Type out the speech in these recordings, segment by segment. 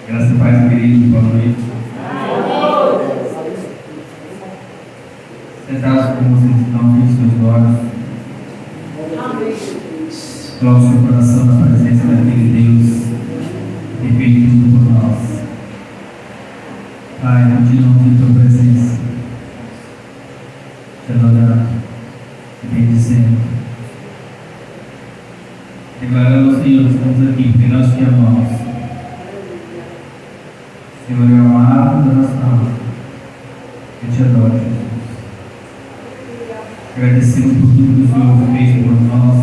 Graças e paz, querido, boa noite. Sentados como vocês estão, feche seus olhos. Coloque seu coração na presença daquele Deus que fez tudo por nós. Pai, continuamos em tua presença, te adorando, te bendizendo, declarando ao Senhor que estamos aqui porque nós te amamos. Senhor, é o amado da nossa alma. Eu te adoro, Jesus. Agradecemos por tudo que o Senhor fez por nós,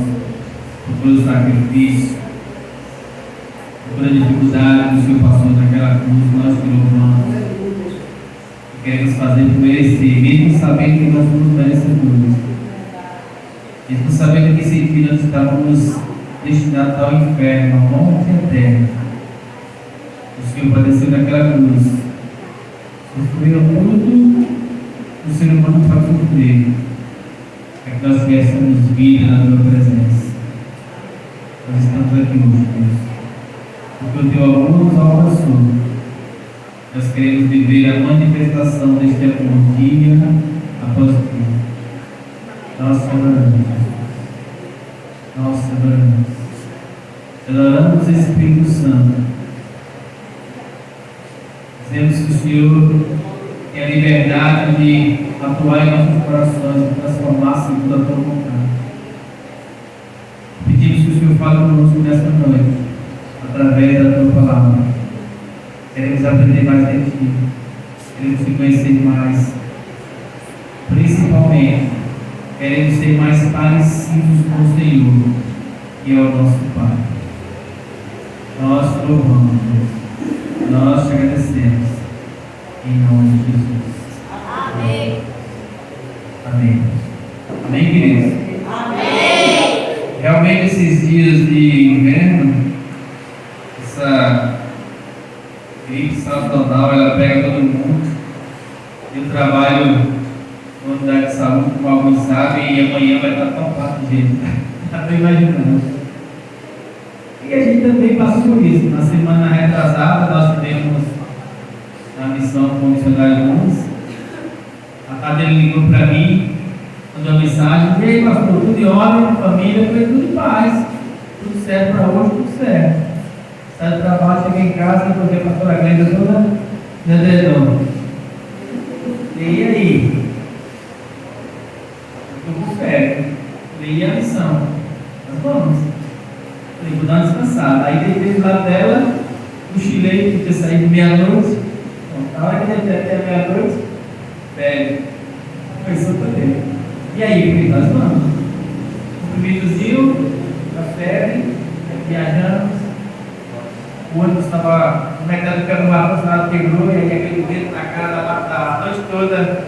por todo o sacrifício, por toda a dificuldade que o Senhor passou naquela cruz. Nós te louvamos. E queremos fazer por merecer, mesmo sabendo que nós somos merecedores. Mesmo sabendo que sem ti nós estávamos destinados ao inferno, à morte eterna. O Senhor padeceu naquela cruz, sofreu tudo o ser humano pode sofrer, para que nós tivéssemos vida na tua presença. Nós estamos aqui hoje, Deus, porque o teu amor nos alcançou. Nós queremos viver a manifestação deste amor dia após dia. Nós te adoramos, nós te adoramos. Te adoramos, Espírito Santo. Dizemos que o Senhor tem a liberdade de atuar em nossos corações, de transformar segundo a tua vontade. Pedimos que o Senhor fale conosco nesta noite, através da tua palavra. Queremos aprender mais de ti, queremos te conhecer mais. Principalmente, queremos ser mais parecidos com o Senhor, que é o nosso Pai. Nós te louvamos, Deus. Nós te agradecemos, em nome de Jesus. Amém. Amém. Amém, queridos? Amém. Realmente, esses dias de inverno, essa gripe sazonal, ela pega todo mundo. Eu trabalho na unidade de saúde, como alguns sabem, e amanhã vai estar tão fácil de jeito. Estou imaginando. E a gente também passou por isso. Na semana retrasada, nós tivemos na missão com o missionário Nunes. A Tadeu ligou para mim, mandou uma mensagem: e aí, pastor, tudo em ordem, família? Eu falei: tudo em paz, tudo certo para hoje, tudo certo. Sai do trabalho, cheguei em casa, encontrei a pastora Glenda toda dedão. E aí? Eu estou com fé. E a missão? Nós vamos. Falei: vou dar uma descansada. Aí deitei do lado dela, cochilei, porque saí de meia-noite. Na hora que deitei até meia-noite, velho, começou a dele. E aí, falei: nós vamos. Comprimidozinho, café, viajamos. O ônibus estava no mercado do Caruaru, o lado quebrou, e aí aquele vento na cara da noite toda,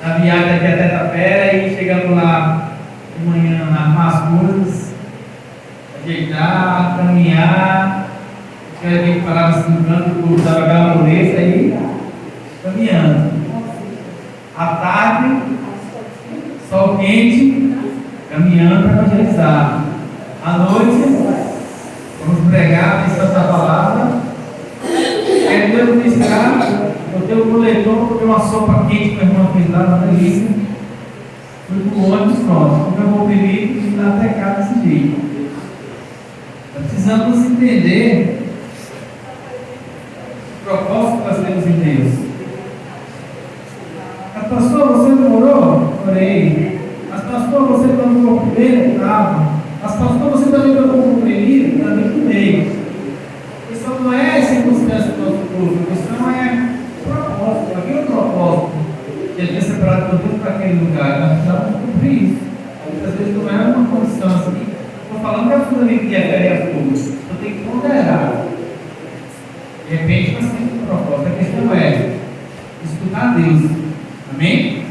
na viagem aqui até Tapera, e chegamos lá de manhã, arrumar as coisas, ajeitar, caminhar. Os caras que paravam assim no canto, o povo dava aquela moleza aí, caminhando. À tarde, sol quente, caminhando para evangelizar. À noite, vamos pregar, pensar essa palavra. Aí Deus me ministrar, botei o moletom, botei uma sopa quente que a irmã fez lá, uma delícia. Fui para o ônibus, pronto. Fui meu comprimido e fui lá até cá desse jeito. Precisamos entender o propósito que nós temos em Deus. Mas, pastor, você não orou? Orei. Mas, pastor, você tomou o primeiro? Estava. Mas, pastor, você também tomou o primeiro? Também tomei. Isso não é circunstância do nosso povo. Isso não é propósito. Aqui é o propósito que a gente é separado por Deus para aquele lugar. Nós precisamos cumprir isso. Muitas vezes não é uma condição assim. Estou falando que a família que é velha é fogo. Então tem que ponderar. De repente nós temos um propósito. A questão é escutar Deus. Amém?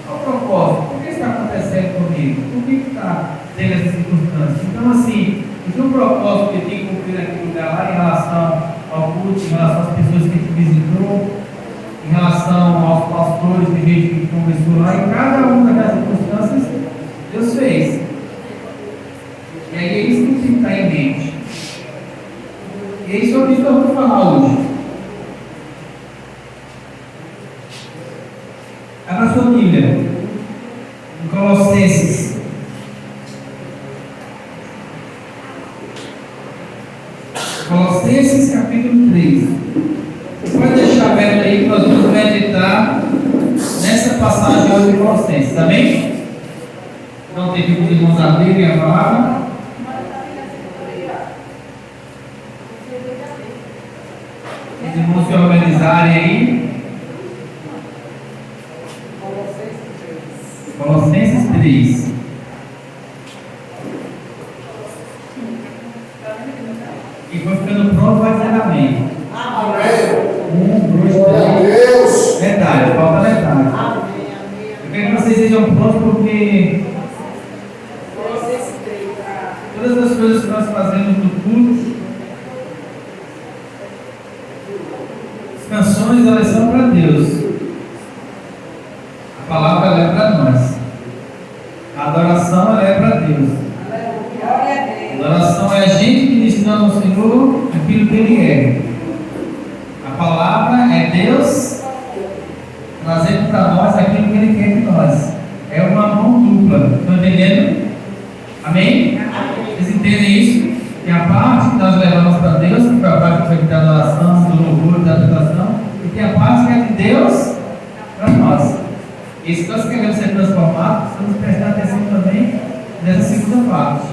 Qual o propósito? Por que está acontecendo comigo? Por que está tendo essas circunstâncias? Então, assim, o um propósito que eu tinha que cumprir naquele lugar lá em relação ao culto, em relação às pessoas que a gente visitou, em relação aos pastores de gente que conversou lá, em cada uma daquelas circunstâncias, Deus fez. Em Colossenses. Colossenses capítulo 3. Pode deixar aberto aí que nós vamos meditar nessa passagem hoje de Colossenses, amém? Então tem que os irmãos abrirem a palavra. Os irmãos se organizarem aí. Colossenses 3. E foi ficando pronto, vai dizer amém. 1, 2, 3. Metade, falta metade. Eu quero que vocês sejam prontos porque todas as coisas que nós fazemos no culto, as canções, elas são para Deus. A palavra ela é para nós. A adoração ela é para Deus. A adoração é a gente ministrando ao Senhor aquilo que Ele é. A palavra é Deus trazendo para nós aquilo que Ele quer de nós. É uma mão dupla. Estão entendendo? Amém? Vocês entendem isso? Tem a parte que nós levamos para Deus, que foi a parte que foi da adoração, do louvor, da adoração, e tem a parte que é de Deus para nós. E se nós queremos ser transformados, precisamos prestar atenção também nessa segunda parte.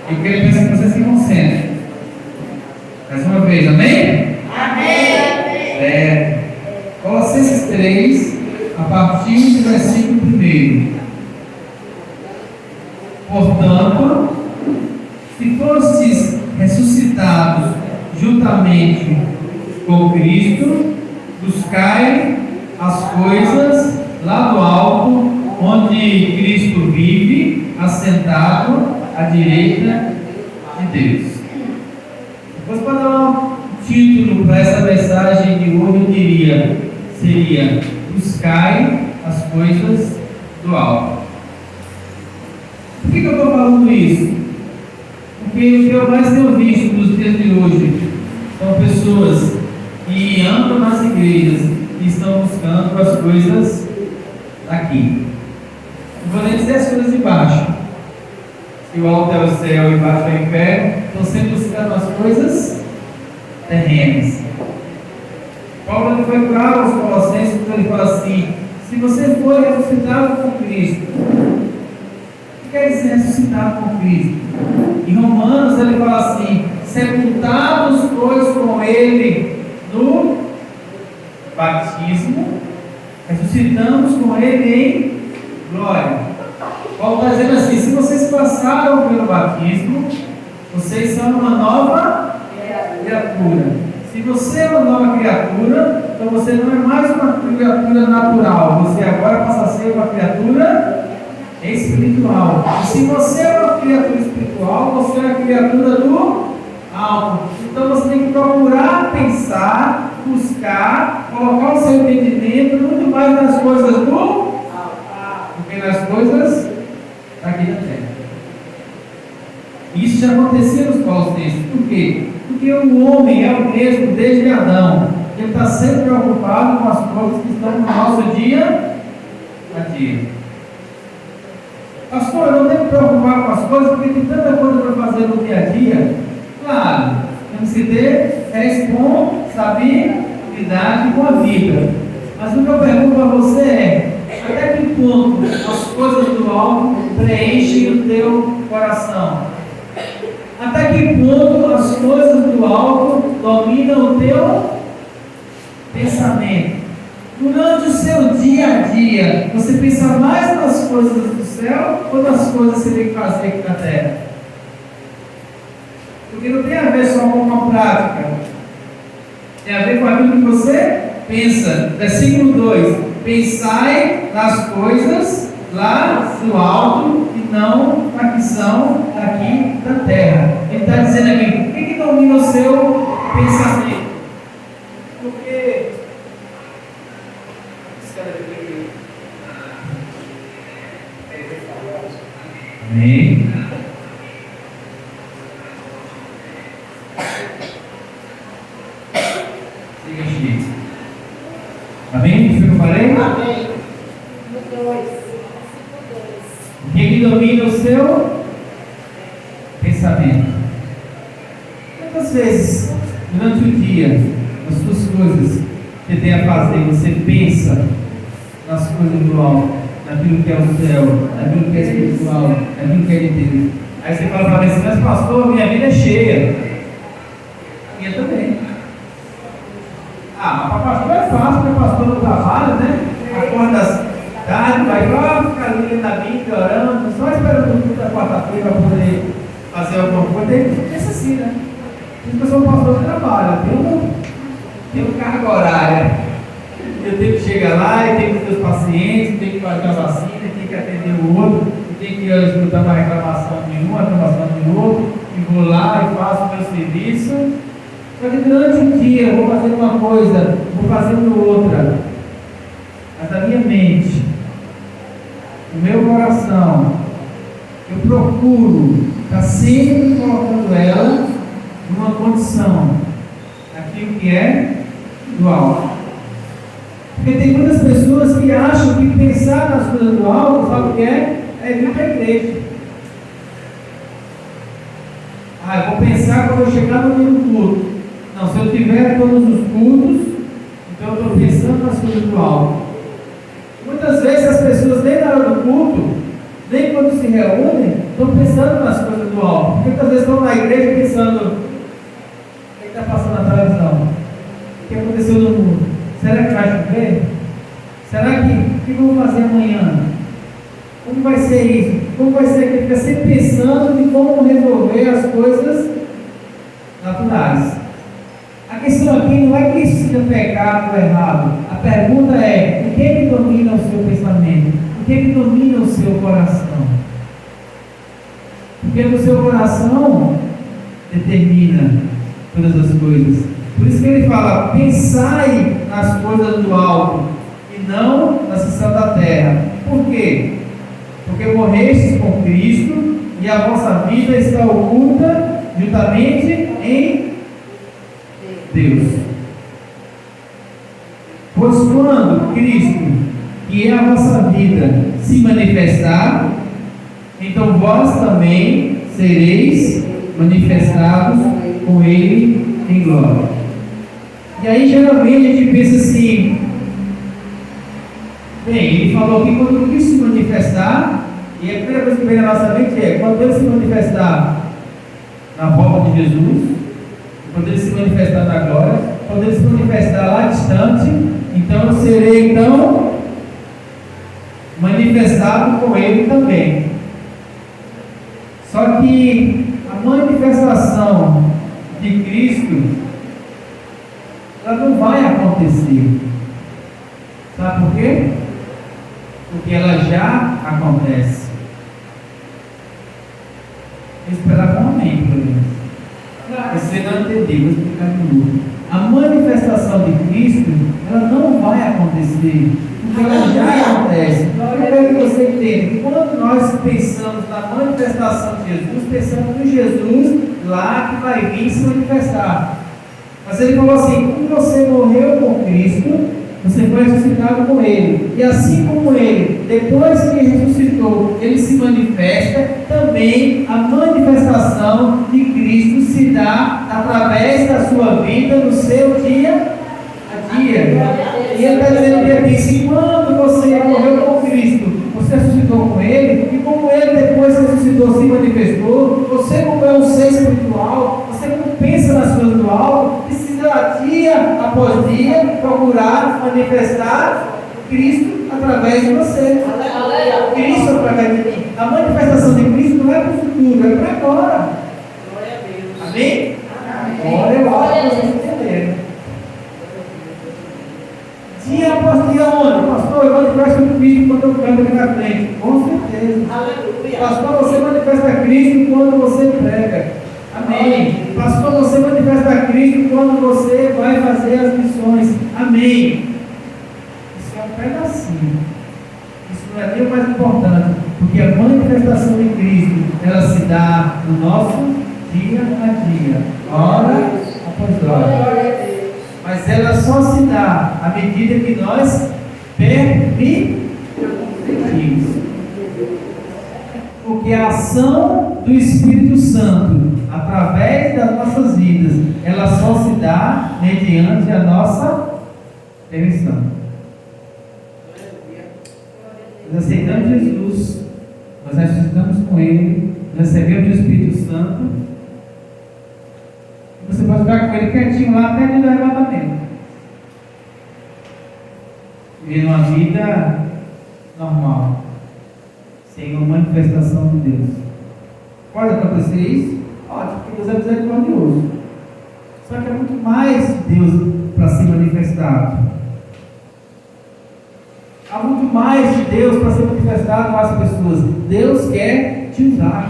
Eu quero pensar que vocês se concentrem. Mais uma vez, amém? Amém. Colossenses 3, a partir do versículo 1. Portanto, se fostes ressuscitados juntamente com Cristo, buscai as coisas lá do alto, onde Cristo vive, assentado à direita de Deus. Depois, para dar um título para essa mensagem de hoje, seria buscai as coisas do alto. Por que eu estou falando isso? Porque o que eu mais tenho visto nos dias de hoje são pessoas que andam nas igrejas e estão buscando as coisas aqui. Não vou nem dizer as coisas de baixo. Se o alto é o céu e baixo é o inferno, estão sempre buscando as coisas terrenas. Paulo foi claro aos Colossenses quando ele fala assim: se você for ressuscitado com Cristo, o que quer dizer ressuscitado com Cristo? Em Romanos ele fala assim: sepultados pois com Ele no batismo, ressuscitamos com Ele em glória. Paulo está dizendo assim: se vocês passaram pelo batismo, vocês são uma nova criatura. Se você é uma nova criatura, então você não é mais uma criatura natural, você agora passa a ser uma criatura espiritual. E se você é uma criatura espiritual, você é uma criatura do alto. Então você tem que procurar pensar, buscar, colocar o seu entendimento muito mais nas coisas do alto do que nas coisas aqui da terra. Isso já acontecia nos Colossenses. Por quê? Porque o homem é o mesmo desde Adão. Ele está sempre preocupado com as coisas que estão no nosso dia a dia. Pastor, eu não tenho que preocupar com as coisas porque tem tanta coisa para fazer no dia a dia. Claro, temos que ter responsabilidade com a vida. Mas o que eu pergunto para você é: até que ponto as coisas do alto preenchem o teu coração? Até que ponto as coisas do alto dominam o teu pensamento? Durante o seu dia a dia, você pensa mais nas coisas do céu ou nas coisas que você tem que fazer aqui na terra? Porque não tem a ver só com uma prática, tem a ver com aquilo que você pensa. Versículo 2: pensai nas coisas lá do alto e não na que são aqui da terra. Ele está dizendo aqui: o que domina o seu pensamento? Porque amém. Siga, Chico. Amém? Isso que eu falei? Amém. domina o seu pensamento. Quantas vezes, durante o dia, as suas coisas que você tem a fazer, você pensa nas coisas do alto, naquilo que é o céu, naquilo que é espiritual, naquilo que é de Deus? Aí você fala para mim assim: mas pastor, minha vida é cheia. A minha também. Mas para pastor é fácil, porque pastor não trabalha, né? Acorda às tarde, vai lá, fica ali na Bíblia, orando, só esperando o culto da quarta-feira para poder fazer alguma coisa. Ele pensa assim, né? Porque eu sou um pastor que trabalha, tenho carga horária. Eu tenho que chegar lá, eu tenho que ter os pacientes, tenho que fazer a vacina, tenho que atender o outro, tenho que escutar uma reclamação de um, uma reclamação de outro, e vou lá e faço o meu serviço. Só que durante o dia eu vou fazendo uma coisa, vou fazendo outra. Mas a minha mente, o meu coração, eu procuro estar sempre colocando ela numa condição, aquilo que é do alto. Porque tem muitas pessoas que acham que pensar nas coisas do alto, sabe o que é? É vir para a igreja. Eu vou pensar quando eu chegar no meu culto. Não, se eu tiver todos os cultos, então eu estou pensando nas coisas do alto. Muitas vezes as pessoas, nem na hora do culto, nem quando se reúnem, estão pensando nas coisas do alto. Porque muitas vezes estão na igreja pensando: o que está passando na televisão? O que aconteceu no mundo? Será que vai chover? Será que o que vamos fazer amanhã? Como vai ser isso? Como vai ser aquilo? Fica sempre pensando de como resolver as coisas naturais. A questão aqui não é que isso seja pecado ou errado. A pergunta é: o que domina o seu pensamento? O que domina o seu coração? Porque o seu coração determina todas as coisas. Por isso que ele fala: pensai nas coisas do alto e não nas que são da terra. Por quê? Porque morrestes com Cristo e a vossa vida está oculta juntamente em Deus. Pois quando Cristo, que é a vossa vida, se manifestar, então vós também sereis manifestados com Ele em glória. E aí geralmente a gente pensa assim: bem, ele falou que quando Cristo se manifestar, e a primeira coisa que vem na nossa mente é: quando ele se manifestar na volta de Jesus, quando ele se manifestar na glória, quando ele se manifestar lá distante, então eu serei manifestado com ele também. Só que a manifestação de Cristo, ela não vai acontecer. Sabe por quê? Porque ela já acontece. Vou esperar um momento, por exemplo. Você não entendeu, vou explicar de novo. A manifestação de Cristo, ela não vai acontecer, porque ela já acontece. Então, eu quero que você entenda que quando nós pensamos na manifestação de Jesus, pensamos no Jesus lá que vai vir se manifestar. Mas ele falou assim: quando você morreu com Cristo, você foi ressuscitado com Ele. E assim como Ele, depois que ressuscitou, Ele se manifesta, também a manifestação de Cristo se dá através da sua vida no seu dia a dia. E Ele está dizendo que quando você morreu com Cristo, você ressuscitou com Ele, e como Ele depois que ressuscitou se manifestou, você, como é um ser espiritual, você como pensa nas coisas do alto, precisa dia após dia procurar manifestar Cristo através de você. Cristo através de mim. A manifestação de Cristo não é para o futuro, é para agora. Glória a Deus. Amém? Glória, eu acho que vocês entenderam. Dia após dia, onde? Pastor, eu manifesto Cristo quando eu canto aqui na frente. Com certeza. Aleluia. Pastor, você manifesta Cristo quando você prega. Amém. Pastor, você manifesta Cristo quando você vai fazer as missões. Amém. Isso é um pedacinho. Isso não é nem o mais importante, porque a manifestação de Cristo, ela se dá no nosso dia a dia, hora após hora. Mas ela só se dá à medida que nós permitimos. Porque a ação do Espírito Santo, através das nossas vidas, ela só se dá mediante a nossa permissão. Nós aceitamos Jesus, nós ressuscitamos com Ele, nós recebemos o Espírito Santo. Você pode ficar com Ele quietinho lá até ele do arrebatamento. Viver uma vida normal, sem uma manifestação de Deus. Pode acontecer isso? Pode, porque Deus é misericordioso. Só que é muito mais Deus para ser manifestado. Há muito mais de Deus para ser manifestado para as pessoas. Deus quer te usar.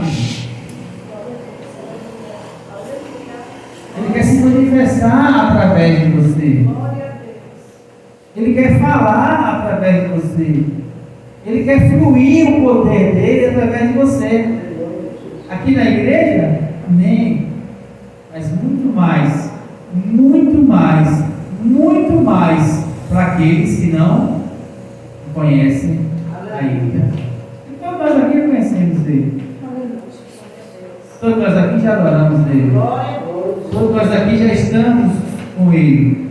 Ele quer se manifestar através de você. Ele quer falar através de você. Ele quer fluir o poder dele através de você. Aqui na igreja, amém. Mas muito mais, muito mais, muito mais para aqueles que não conhecem ainda. Então nós aqui conhecemos Ele. Todos nós aqui já adoramos Ele. Todos nós aqui já estamos com Ele.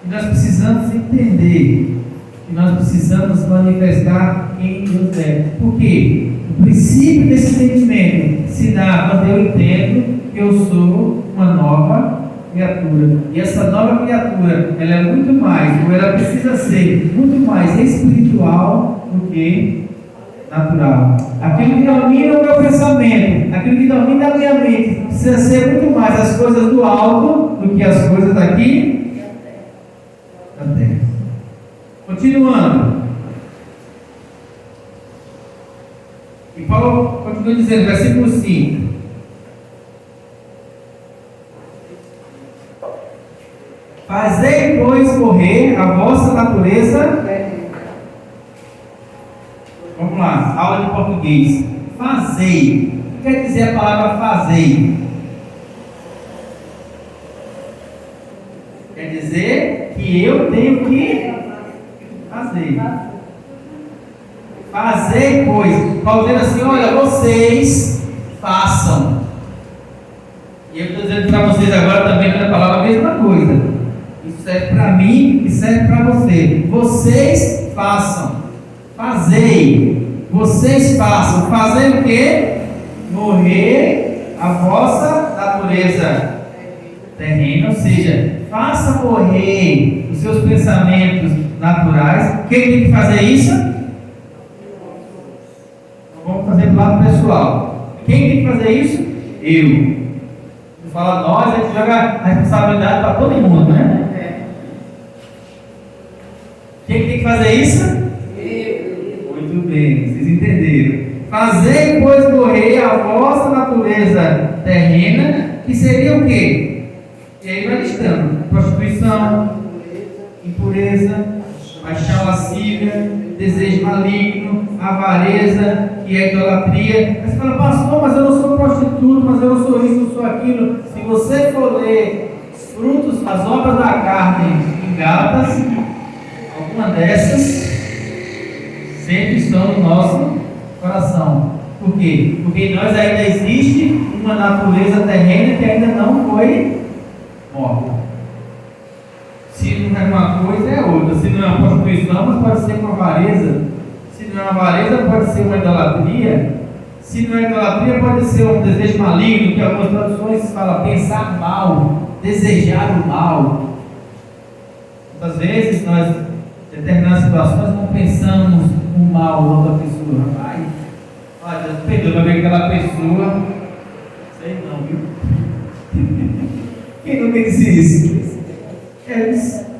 E nós precisamos entender que nós precisamos manifestar quem Deus é. Por quê? O princípio desse entendimento se dá quando eu entendo que eu sou uma nova criatura. E essa nova criatura, ela é muito mais, ou ela precisa ser muito mais espiritual do que natural. Aquilo que domina o meu pensamento, aquilo que domina a minha mente, precisa ser muito mais as coisas do alto do que as coisas daqui da terra. Continuando. E Paulo continua dizendo, versículo 5. Fazei, pois, morrer a vossa natureza. Vamos lá, aula de português. Fazei. O que quer dizer a palavra fazei? Quer dizer que eu tenho que fazer. Fazei, pois. Paulo dizendo assim, olha, vocês façam. E eu estou dizendo para vocês agora também na palavra a mesma coisa. Isso serve para mim e serve para você. Vocês façam. Fazei. Vocês façam. Fazer o quê? Morrer a vossa natureza terrena. Ou seja, faça morrer os seus pensamentos naturais. Quem tem que fazer isso? Vamos fazer do lado pessoal. Quem tem que fazer isso? Eu. Fala nós, a gente joga a responsabilidade para todo mundo, né? Quem tem que fazer isso? Eu. Muito bem, vocês entenderam. Fazei, pois, morrer a vossa natureza terrena, que seria o quê? E aí vai listando: prostituição, impureza, paixão lascívia, desejo maligno, avareza, que é idolatria. Aí você fala, pastor, mas eu não sou prostituto, mas eu não sou isso, não sou aquilo. Se você for ler os frutos, as obras da carne em Gálatas, alguma dessas sempre estão no nosso coração. Por quê? Porque em nós ainda existe uma natureza terrena que ainda não foi morta. Se não é uma coisa, é outra. Se não é uma prostituição, mas pode ser uma avareza. Se não é uma avareza, pode ser uma idolatria. Se não é idolatria, pode ser um desejo maligno, que algumas traduções falam pensar mal, desejar o mal. Muitas vezes nós, em determinadas situações, não pensamos o mal da outra pessoa. Rapaz, olha, Deus perdoa para ver aquela pessoa. Sei não, viu? Quem nunca disse isso?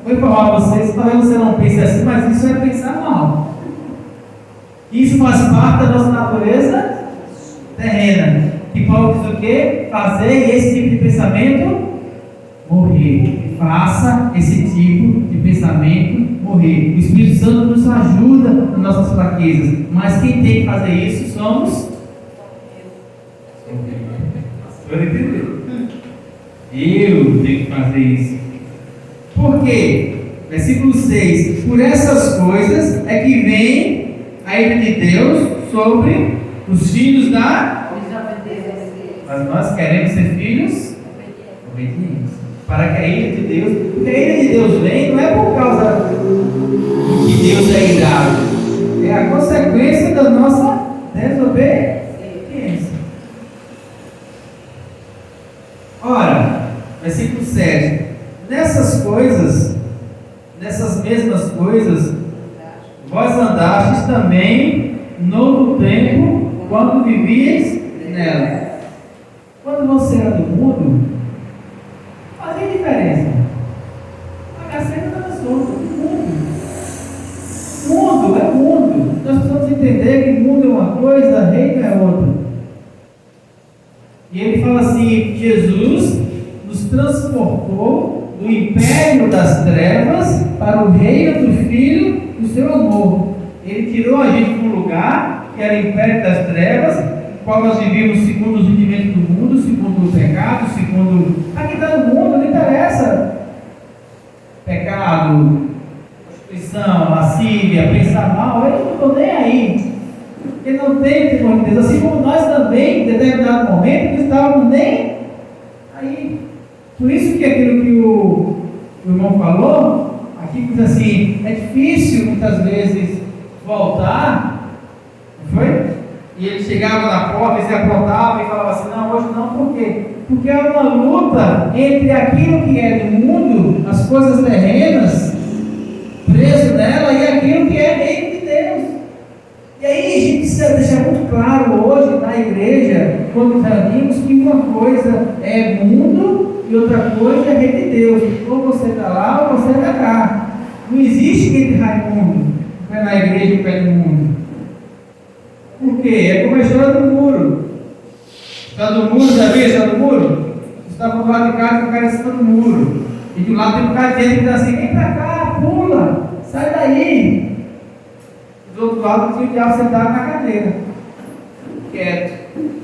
Vou informar vocês, talvez você não pense assim, mas isso é pensar mal. Isso faz parte da nossa natureza terrena. E Paulo diz o quê? Fazer esse tipo de pensamento morrer. Faça esse tipo de pensamento morrer. O Espírito Santo nos ajuda nas nossas fraquezas, mas quem tem que fazer isso somos eu tenho que fazer isso. Por quê? Versículo 6: por essas coisas é que vem a ira de Deus sobre os filhos da... Mas nós queremos ser filhos obedientes. Para que a ira de Deus... Porque a ira de Deus vem não é por causa de que Deus é irado. É a consequência da nossa desobediência. Ora, versículo 7. Nessas mesmas coisas, vós andastes também no tempo quando vivíeis nela. Quando você era do mundo, fazia diferença. A caceta estava solta. Mundo é mundo. Nós precisamos entender que mundo é uma coisa, reino é outra. E ele fala assim: Jesus nos transportou do império das trevas para o reino do Filho do seu amor. Ele tirou a gente de um lugar que era o império das trevas, no qual nós vivíamos segundo os rudimentos do mundo, segundo o pecado, segundo... Aqui está no mundo, não interessa. Pecado, prostituição, lascívia, pensar mal, eles não estão nem aí. Ele não tem temor de Deus. Assim como nós também, em determinado momento, não estávamos nem aí. Por isso que aquilo que o irmão falou, aqui diz assim, é difícil muitas vezes voltar, não foi? E ele chegava na porta, e se aprontava e falava assim, não, hoje não, por quê? Porque é uma luta entre aquilo que é do mundo, as coisas terrenas, preso nela, e aquilo que é reino de Deus. E aí a gente precisa deixar muito claro hoje na igreja, quando nos reunimos, que uma coisa é mundo e outra coisa é reino de Deus. Ou você está lá ou você está cá. Não existe quem de Raimundo, um pé na igreja e um pé no mundo. Por quê? É como a história do muro. Está do muro, já viu a história do muro? Você está do lado de cá e o cara está no muro. E do lado tem um cara dentro que diz assim, vem para cá, pula, sai daí. Do outro lado tinha o diabo sentado na cadeira, quieto.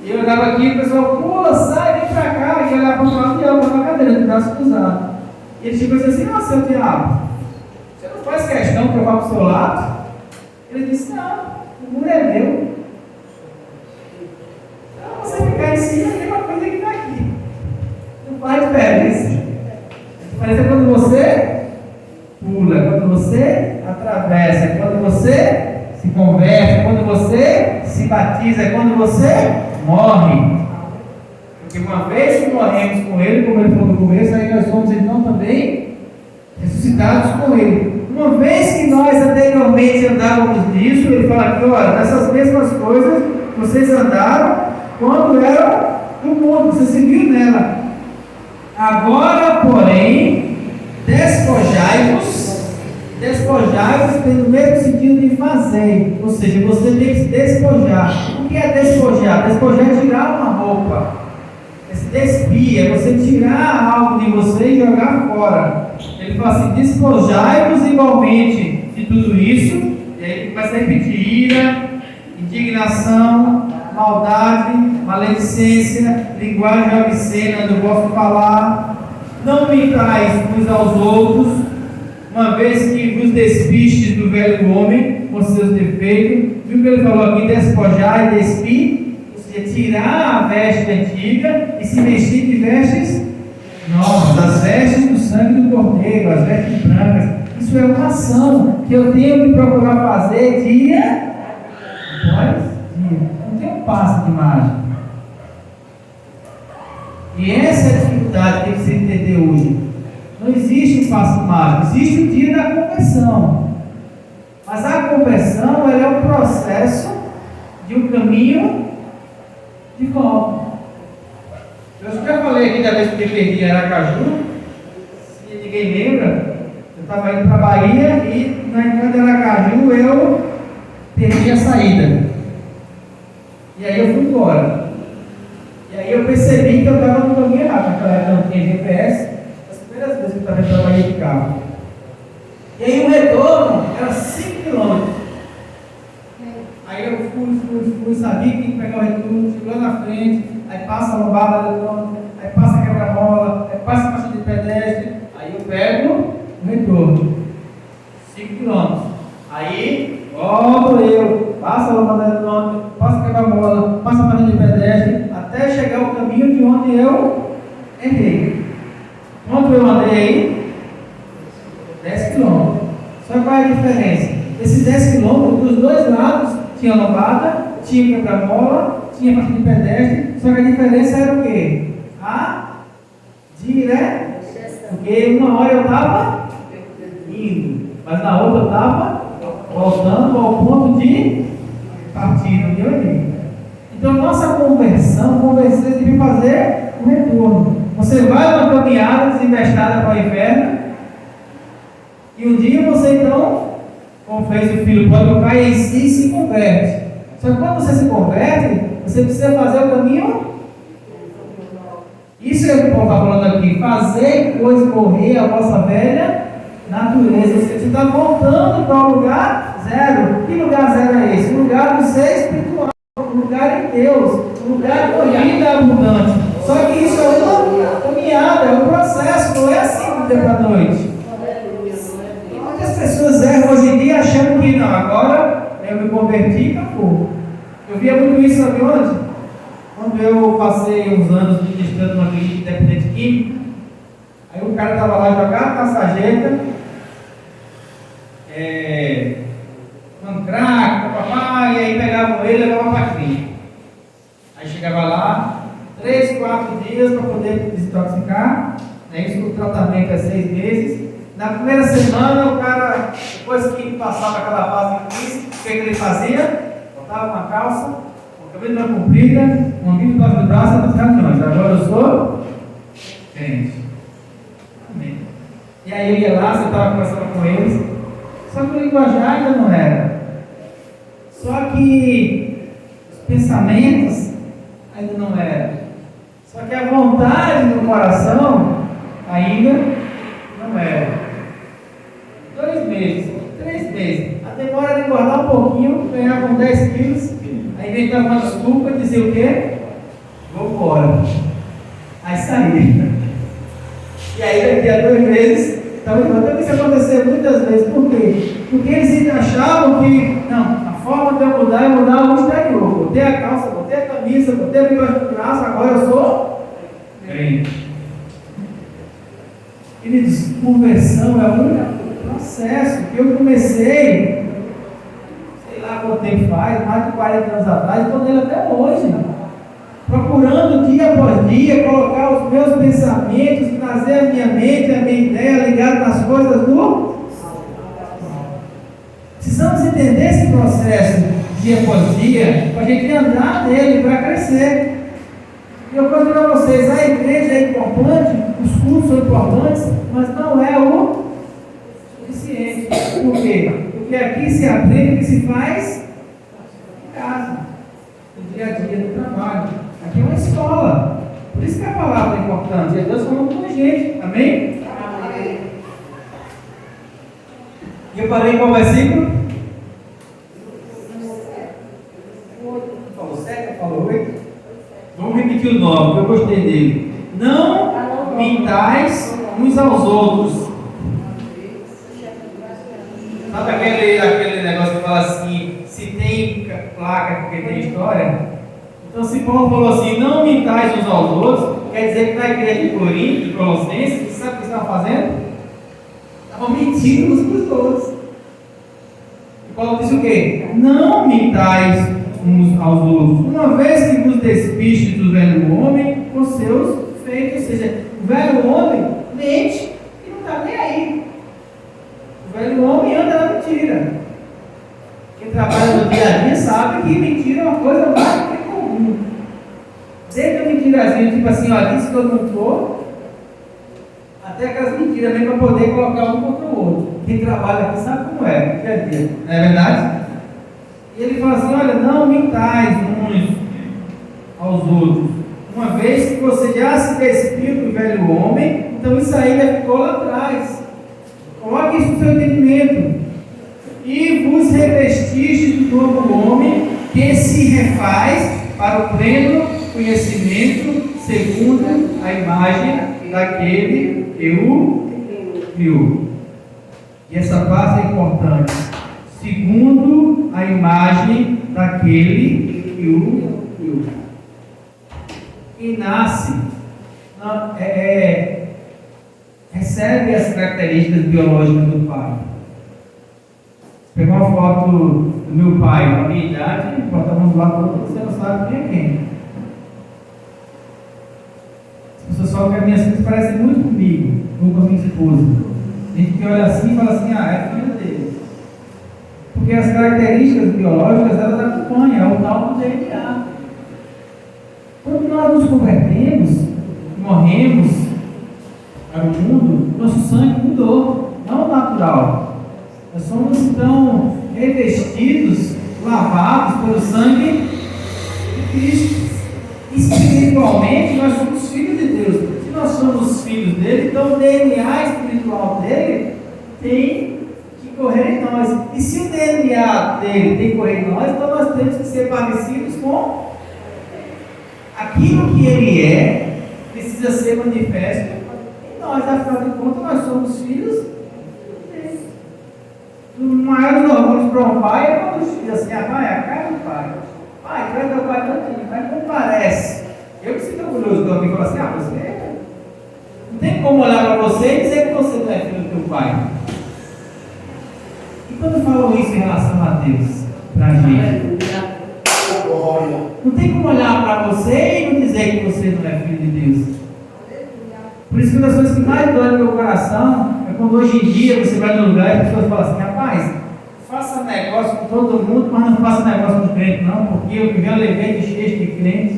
E eu olhava aqui e o pessoal, pula, sai, vem pra cá. E eu olhava para o outro lado e o diabo estava na cadeira, de braço cruzado. E ele chegou e disse assim, não, seu diabo, você não faz questão que eu vá para o seu lado? Ele disse, não, o muro é meu. Então você ficar em cima é a mesma coisa que está aqui. Não faz diferença. A diferença é quando você pula, quando você atravessa, quando você se converte, quando você se batiza, quando você morre. Porque uma vez que morremos com Ele, como Ele falou no começo, aí nós somos então também ressuscitados com Ele. Uma vez que nós anteriormente andávamos nisso, Ele fala aqui, olha, nessas mesmas coisas, vocês andaram quando eram do mundo, você se viu nela. Agora, porém, despojai-vos tem no mesmo sentido de fazer, ou seja, você tem que se despojar. O que é despojar? Despojar é tirar uma roupa, é se despir, é você tirar algo de você e jogar fora. Ele fala assim, despojai-vos igualmente de tudo isso, e aí ele começa a repetir ira, indignação, maldade, maledicência, linguagem obscena do vosso falar. Não mentais uns aos outros, uma vez que vos despistes do velho homem com seus defeitos. Viu que ele falou aqui, despojar e despir, ou seja, tirar a veste antiga e se vestir de vestes novas, as vestes do sangue do Cordeiro, as vestes brancas. Isso é uma ação que eu tenho que procurar fazer dia após dia. Não tem um passo de mágica. E essa é a dificuldade que você entender hoje. Não existe um passo mágico, existe o dia da conversão. Mas a conversão ela é um processo de um caminho de volta. Eu já falei aqui da vez que eu perdi Aracaju, se ninguém lembra, eu estava indo para a Bahia e na entrada de Aracaju eu perdi a saída. E aí eu fui embora. E aí eu percebi que eu estava no caminho errado, naquela época não tinha GPS. As vezes que eu estava indo para a Bahia de carro. E aí o retorno era 5 km. Aí eu fui, sabia que tinha que pegar o retorno, chegou lá na frente, aí passa a lombada eletrônica, aí passa a quebra-mola, aí passa a faixa de pedestre, aí eu pego o retorno. 5 km. Aí volto eu, passa a lombada eletrônica, passa a quebra-mola, chegar ao caminho de onde eu errei. Quanto eu andei aí? 10 quilômetros. Só qual é a diferença? Esses 10 quilômetros, dos dois lados, tinha lombada, tinha quebra-mola, tinha faixa de pedestre, só que a diferença era o quê? A direção. Porque uma hora eu estava indo, mas na outra eu estava voltando ao ponto de partida, onde eu iria. Então, nossa conversão deve fazer um retorno. Você vai numa caminhada desinvestada para o inferno, e um dia você então, como fez o filho pródigo, cai em si e se converte. Só que quando você se converte, você precisa fazer o caminho. Isso é o que o Paulo está falando aqui. Fazer, pois, morrer a vossa velha natureza. Você está voltando para o lugar zero. Que lugar zero é esse? O lugar do ser espiritual. O lugar em Deus. O lugar de vida abundante. Só que isso é uma caminhada, é um processo. Não é assim do dia para a noite. Muitas pessoas erram hoje em dia achando que não, agora eu me converti e acabou. Eu via muito isso, sabe onde? Quando eu passei uns anos ministrando numa clínica independente química, aí o cara estava lá jogado na sarjeta, crack, papai, e aí pegavam ele e levavam para a clínica. Aí chegava lá, 3, 4 dias para poder desintoxicar, isso o tratamento é 6 meses. Na primeira semana, o cara, depois que passava aquela fase de crise, o que ele fazia? Botava uma calça, uma camisa comprida, um amigo debaixo do braço e dizia: não, agora eu sou crente. Amém. E aí ele ia lá, você estava conversando com eles, só que o linguajar ainda não era. Só que os pensamentos ainda não eram. Só que a vontade do coração ainda não era. 2 meses, 3 meses. A demora de engordar um pouquinho, ganhavam 10 quilos, aí inventava uma desculpa e dizia o quê? Vou embora. Aí saía. E aí daqui a 2 meses, estava levantando. Isso aconteceu muitas vezes. Por quê? Porque eles achavam que, não, a forma de eu mudar é mudar o exterior. Botei a calça, botei a camisa, botei a braço, agora eu sou crente. Ele diz, conversão é um processo que eu comecei, sei lá quanto tempo faz, mais de 40 anos atrás, estou nele até hoje, procurando dia após dia, colocar os meus pensamentos, trazer a minha mente, a minha ideia ligada nas coisas do... Precisamos entender esse processo dia após dia, para a gente andar nele, para crescer. E eu conto para vocês, a igreja é importante, os cultos são importantes, mas não é o suficiente. Por quê? Porque aqui se aprende o que se faz em casa, no dia a dia do trabalho. Aqui é uma escola. Por isso que a palavra é importante. É Deus falando com a gente. Amém? Amém. E eu parei com o versículo? Falou 7, falou 8? Vamos repetir o 9, que eu gostei dele. Não mintais uns aos outros. Sabe aquele negócio que fala assim, se tem placa porque tem história? Então, se Paulo falou assim, não mintais uns aos outros, quer dizer que na igreja de Corinto, de Colossenses, sabe o que estavam fazendo? Estavam mentindo uns para os outros. E Paulo disse o quê? Não mintais uns aos outros, uma vez que vos despistes do velho homem com seus feitos. Ou seja, o velho homem mente e não está nem aí. O velho homem anda na mentira. Quem trabalha no dia a dia sabe que mentira é uma coisa mais do que comum. Desde a mentirazinha, tipo assim, ó, disse que eu não estou, até aquelas mentiras mesmo para poder colocar um contra o outro. Quem trabalha aqui sabe como é, no dia a dia, não é verdade? E ele fala assim, olha, não mintais uns aos outros, uma vez que você já se despiu do velho homem, então isso aí já ficou lá atrás. Coloque isso no seu entendimento. E vos revestistes do novo homem, que se refaz para o pleno conhecimento, segundo a imagem daquele que o viu. E essa parte é importante. Segundo a imagem daquele que o viu. Quem nasce recebe as características biológicas do pai. Pegar uma foto do meu pai, na minha idade, botamos lá para você não sabe quem é quem. As pessoas falam que as minhas filhas parecem muito comigo, ou com a minha esposa. A gente que olha assim e fala assim, é filha dele. Porque as características biológicas, elas acompanham, é o tal do DNA. Quando nós nos convertemos, morremos para o mundo, nosso sangue mudou, não natural. Nós somos então revestidos, lavados pelo sangue de Cristo. Espiritualmente, nós somos filhos de Deus. Se nós somos filhos dele, então o DNA espiritual dele tem que correr em nós. E se o DNA dele tem que correr em nós, então nós temos que ser parecidos com aquilo que ele precisa ser manifesto em nós. Afinal de contas, nós somos filhos dele. O maior dos orgulhos para um pai é quando diz assim, pai, a cara do pai. Pai, traz teu pai tantinho, mas não parece. Eu que sinto orgulhoso do amigo e falo assim, você não tem como olhar para você e dizer que você não é filho do teu pai. E quando falam isso em relação a Deus, para a gente? Não tem como olhar para você e não dizer que você não é filho de Deus. Por isso que uma das coisas que mais dói no meu coração é quando hoje em dia você vai no lugar e as pessoas falam assim, rapaz, faça negócio com todo mundo, mas não faça negócio com crente não, porque eu já levei de cheio de crentes.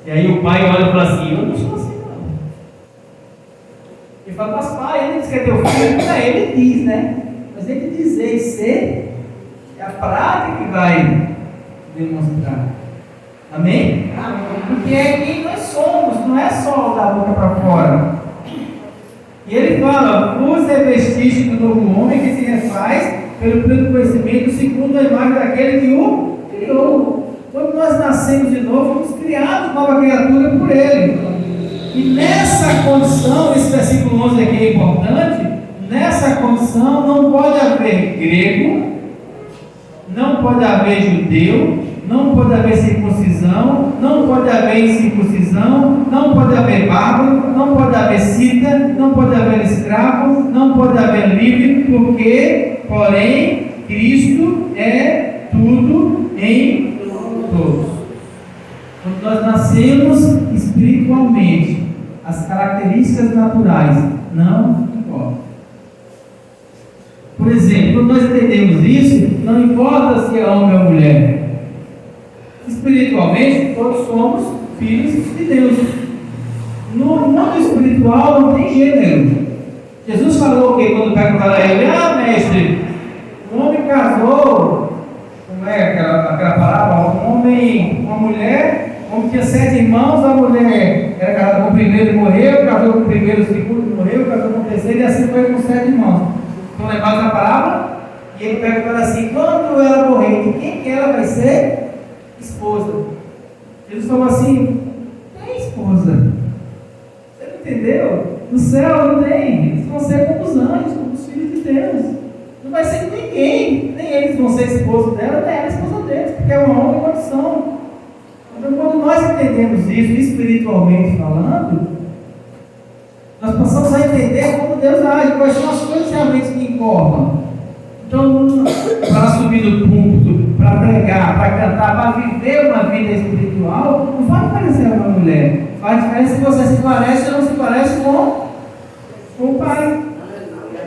E aí o pai olha e fala assim, eu não sou assim não. Ele fala, mas pai, ele diz que é teu filho, não é, ele diz, né? Mas ele dizer e ser, é a prática que vai demonstrar. Amém? Porque é quem nós somos, não é só da boca para fora. E ele fala, vos revestis do novo homem que se refaz pelo pleno conhecimento segundo a imagem daquele que o criou. Quando nós nascemos de novo, fomos criados nova criatura por ele. E nessa condição, esse versículo 11 aqui é importante, nessa condição não pode haver grego, não pode haver judeu, não pode haver circuncisão, não pode haver incircuncisão, não pode haver bárbaro, não pode haver cita, não pode haver escravo, não pode haver livre, porque, porém, Cristo é tudo em todos. Quando nós nascemos espiritualmente, as características naturais não importam. Por exemplo, quando nós entendemos isso, não importa se é homem ou mulher. Espiritualmente, todos somos filhos de Deus. No mundo espiritual não tem gênero. Jesus falou que quando perguntaram a ele, mestre, um homem casou, como é aquela palavra? Um homem, uma mulher, um homem tinha 7 irmãos, a mulher era casada com o primeiro e morreu, casou com o primeiro, o segundo e morreu, casou com o terceiro e assim foi com 7 irmãos. Estão lembrados da palavra? E ele perguntou assim, quando ela morrer, de quem que ela vai ser? Esposa. Jesus falou assim, tem esposa. Você não entendeu? No céu não tem. Eles vão ser como os anjos, como os filhos de Deus. Não vai ser ninguém. Nem eles vão ser esposo dela, nem ela esposa deles, porque é uma honra e condição. Então quando nós entendemos isso, espiritualmente falando, nós passamos a entender como Deus age, quais são as coisas realmente que importam. Então, para subir no púlpito, para pregar, para cantar, para viver uma vida espiritual, não faz parecer uma mulher. Faz diferença se você se parece ou não se parece com o pai.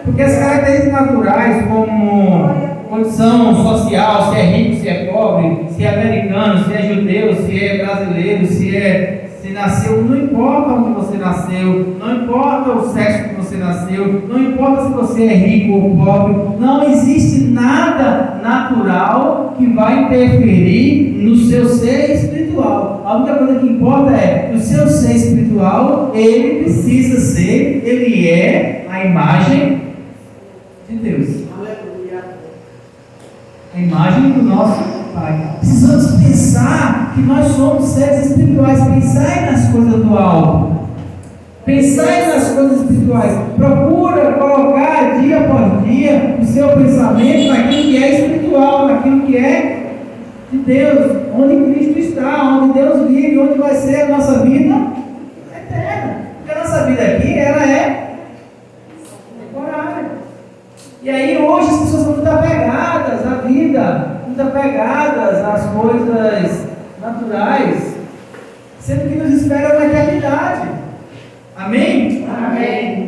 Porque as características naturais, como condição social, se é rico, se é pobre, se é americano, se é judeu, se é brasileiro, se nasceu, não importa onde você nasceu, não importa o sexo que você nasceu, não importa se você é rico ou pobre, não existe nada natural que vai interferir no seu ser espiritual. A única coisa que importa é que o seu ser espiritual, ele precisa ser, ele é a imagem de Deus. A imagem do nosso Pai. Precisamos pensar que nós somos seres espirituais. Pensai nas coisas do alto. Pensai nas coisas espirituais. Procura colocar dia após dia o seu pensamento naquilo que é espiritual, naquilo que é de Deus. onde Cristo está, onde Deus vive, onde vai ser a nossa vida eterna. Porque a nossa vida aqui, ela é temporária. E aí hoje as pessoas são muito apegadas à vida, muito apegadas às coisas naturais, sendo que nos espera uma eternidade. Amém? Amém.